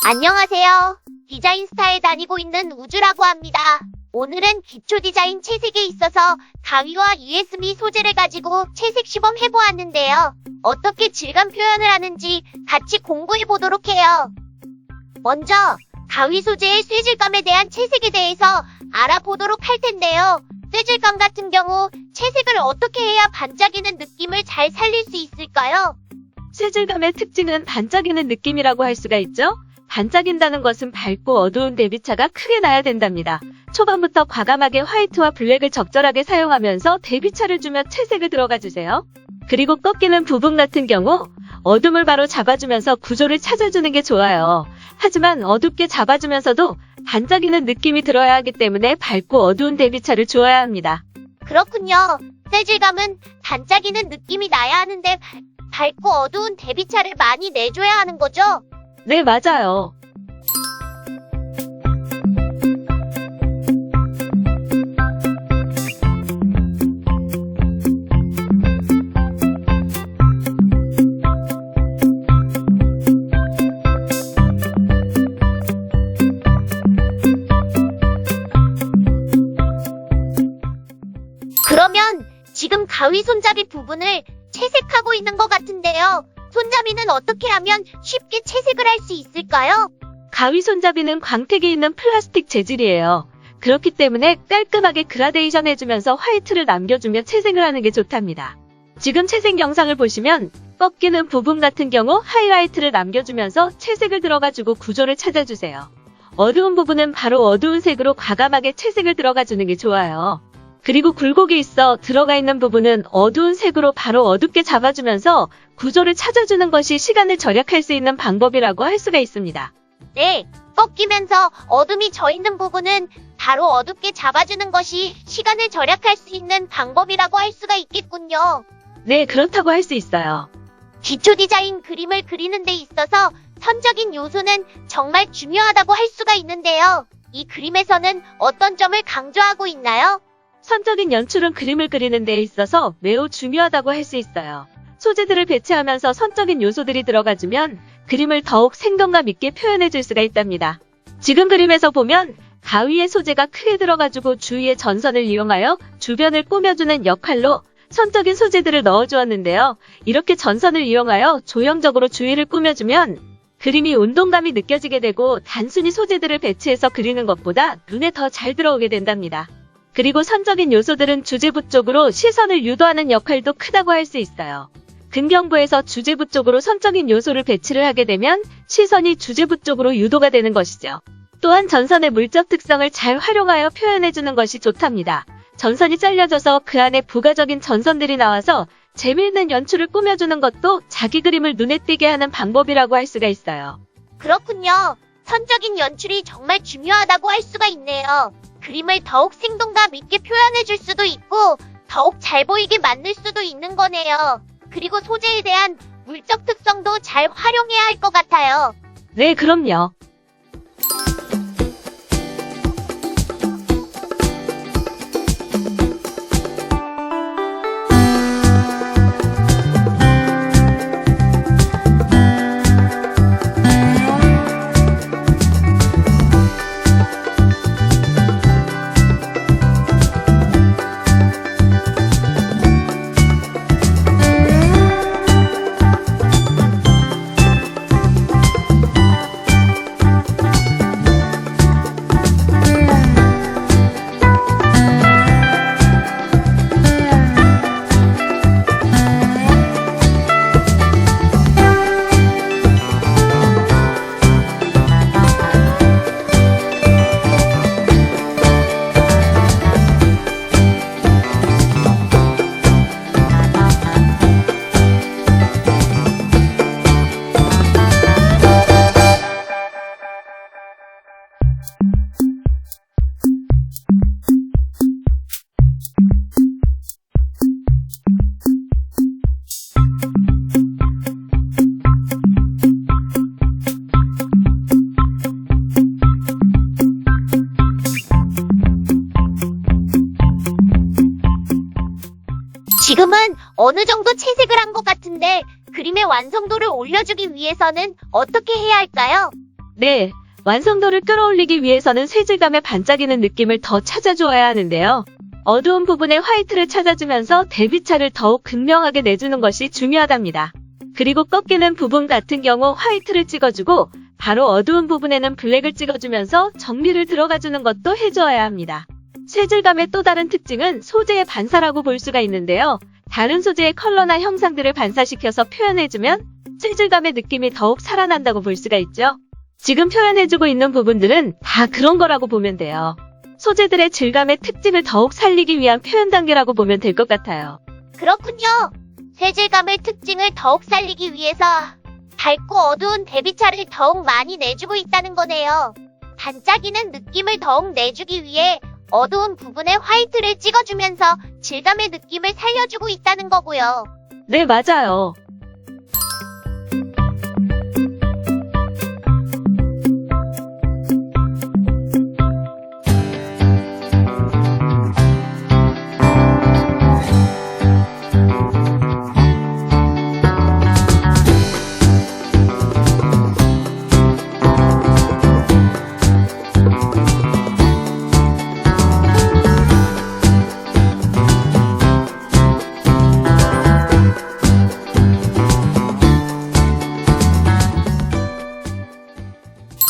안녕하세요. 디자인스타에 다니고 있는 우주라고 합니다. 오늘은 기초 디자인 채색에 있어서 가위와 USB 소재를 가지고 채색 시범 해보았는데요. 어떻게 질감 표현을 하는지 같이 공부해 보도록 해요. 먼저 가위 소재의 쇠질감에 대한 채색에 대해서 알아보도록 할 텐데요. 쇠질감 같은 경우 채색을 어떻게 해야 반짝이는 느낌을 잘 살릴 수 있을까요? 쇠질감의 특징은 반짝이는 느낌이라고 할 수가 있죠. 반짝인다는 것은 밝고 어두운 대비차가 크게 나야 된답니다. 초반부터 과감하게 화이트와 블랙을 적절하게 사용하면서 대비차를 주며 채색을 들어가 주세요. 그리고 꺾이는 부분 같은 경우 어둠을 바로 잡아주면서 구조를 찾아주는 게 좋아요. 하지만 어둡게 잡아주면서도 반짝이는 느낌이 들어야 하기 때문에 밝고 어두운 대비차를 주어야 합니다. 그렇군요. 쇠질감은 반짝이는 느낌이 나야 하는데 밝고 어두운 대비차를 많이 내줘야 하는 거죠? 네, 맞아요. 그러면 지금 가위 손잡이 부분을 채색하고 있는 것 같은데요. 손잡이는 어떻게 하면 쉽게 채색을 할 수 있을까요? 가위 손잡이는 광택이 있는 플라스틱 재질이에요. 그렇기 때문에 깔끔하게 그라데이션 해주면서 화이트를 남겨주며 채색을 하는 게 좋답니다. 지금 채색 영상을 보시면 꺾이는 부분 같은 경우 하이라이트를 남겨주면서 채색을 들어가주고 구조를 찾아주세요. 어두운 부분은 바로 어두운 색으로 과감하게 채색을 들어가주는 게 좋아요. 그리고 굴곡이 있어 들어가 있는 부분은 어두운 색으로 바로 어둡게 잡아주면서 구조를 찾아주는 것이 시간을 절약할 수 있는 방법이라고 할 수가 있습니다. 네, 꺾이면서 어둠이 져 있는 부분은 바로 어둡게 잡아주는 것이 시간을 절약할 수 있는 방법이라고 할 수가 있겠군요. 네, 그렇다고 할 수 있어요. 기초 디자인 그림을 그리는 데 있어서 선적인 요소는 정말 중요하다고 할 수가 있는데요. 이 그림에서는 어떤 점을 강조하고 있나요? 선적인 연출은 그림을 그리는 데 있어서 매우 중요하다고 할 수 있어요. 소재들을 배치하면서 선적인 요소들이 들어가주면 그림을 더욱 생동감 있게 표현해 줄 수가 있답니다. 지금 그림에서 보면 가위의 소재가 크게 들어가지고 주위에 전선을 이용하여 주변을 꾸며주는 역할로 선적인 소재들을 넣어주었는데요. 이렇게 전선을 이용하여 조형적으로 주위를 꾸며주면 그림이 운동감이 느껴지게 되고 단순히 소재들을 배치해서 그리는 것보다 눈에 더 잘 들어오게 된답니다. 그리고 선적인 요소들은 주제부 쪽으로 시선을 유도하는 역할도 크다고 할 수 있어요. 근경부에서 주제부 쪽으로 선적인 요소를 배치를 하게 되면 시선이 주제부 쪽으로 유도가 되는 것이죠. 또한 전선의 물적 특성을 잘 활용하여 표현해주는 것이 좋답니다. 전선이 잘려져서 그 안에 부가적인 전선들이 나와서 재미있는 연출을 꾸며주는 것도 자기 그림을 눈에 띄게 하는 방법이라고 할 수가 있어요. 그렇군요. 선적인 연출이 정말 중요하다고 할 수가 있네요. 그림을 더욱 생동감 있게 표현해 줄 수도 있고 더욱 잘 보이게 만들 수도 있는 거네요. 그리고 소재에 대한 물적 특성도 잘 활용해야 할 것 같아요. 네, 그럼요. 지금은 어느 정도 채색을 한 것 같은데 그림의 완성도를 올려주기 위해서는 어떻게 해야 할까요? 네, 완성도를 끌어올리기 위해서는 쇠질감에 반짝이는 느낌을 더 찾아주어야 하는데요. 어두운 부분에 화이트를 찾아주면서 대비차를 더욱 극명하게 내주는 것이 중요하답니다. 그리고 꺾이는 부분 같은 경우 화이트를 찍어주고 바로 어두운 부분에는 블랙을 찍어주면서 정리를 들어가주는 것도 해주어야 합니다. 쇠질감의 또 다른 특징은 소재의 반사라고 볼 수가 있는데요. 다른 소재의 컬러나 형상들을 반사시켜서 표현해주면 쇠질감의 느낌이 더욱 살아난다고 볼 수가 있죠. 지금 표현해주고 있는 부분들은 다 그런 거라고 보면 돼요. 소재들의 질감의 특징을 더욱 살리기 위한 표현 단계라고 보면 될 것 같아요. 그렇군요. 쇠질감의 특징을 더욱 살리기 위해서 밝고 어두운 대비차를 더욱 많이 내주고 있다는 거네요. 반짝이는 느낌을 더욱 내주기 위해 어두운 부분에 화이트를 찍어주면서 질감의 느낌을 살려주고 있다는 거고요. 네, 맞아요.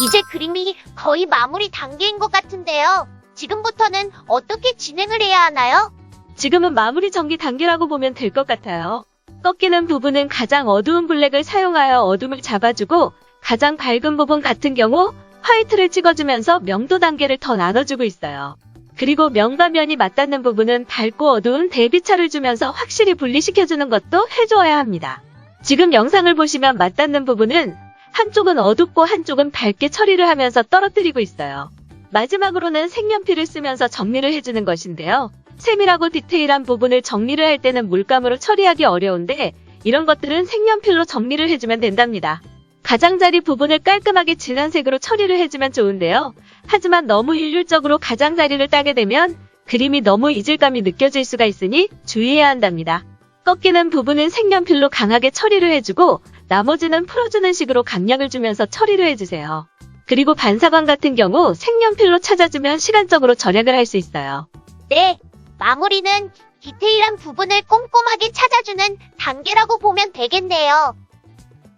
이제 그림이 거의 마무리 단계인 것 같은데요. 지금부터는 어떻게 진행을 해야 하나요? 지금은 마무리 전개 단계라고 보면 될 것 같아요. 꺾이는 부분은 가장 어두운 블랙을 사용하여 어둠을 잡아주고 가장 밝은 부분 같은 경우 화이트를 찍어주면서 명도 단계를 더 나눠주고 있어요. 그리고 면과 면이 맞닿는 부분은 밝고 어두운 대비차를 주면서 확실히 분리시켜주는 것도 해주어야 합니다. 지금 영상을 보시면 맞닿는 부분은 한쪽은 어둡고 한쪽은 밝게 처리를 하면서 떨어뜨리고 있어요. 마지막으로는 색연필을 쓰면서 정리를 해주는 것인데요. 세밀하고 디테일한 부분을 정리를 할 때는 물감으로 처리하기 어려운데 이런 것들은 색연필로 정리를 해주면 된답니다. 가장자리 부분을 깔끔하게 진한 색으로 처리를 해주면 좋은데요. 하지만 너무 일률적으로 가장자리를 따게 되면 그림이 너무 이질감이 느껴질 수가 있으니 주의해야 한답니다. 꺾이는 부분은 색연필로 강하게 처리를 해주고 나머지는 풀어주는 식으로 강약을 주면서 처리를 해주세요. 그리고 반사광 같은 경우 색연필로 찾아주면 시간적으로 절약을 할 수 있어요. 네, 마무리는 디테일한 부분을 꼼꼼하게 찾아주는 단계라고 보면 되겠네요.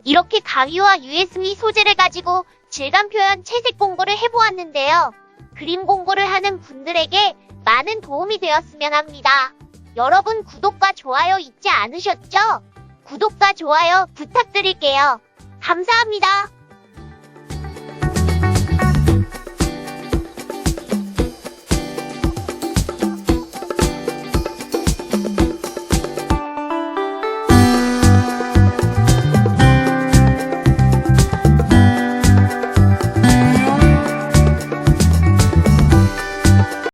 이렇게 가위와 USB 소재를 가지고 질감 표현 채색 공부를 해보았는데요. 그림 공부를 하는 분들에게 많은 도움이 되었으면 합니다. 여러분 구독과 좋아요 잊지 않으셨죠? 구독과 좋아요 부탁드릴게요. 감사합니다.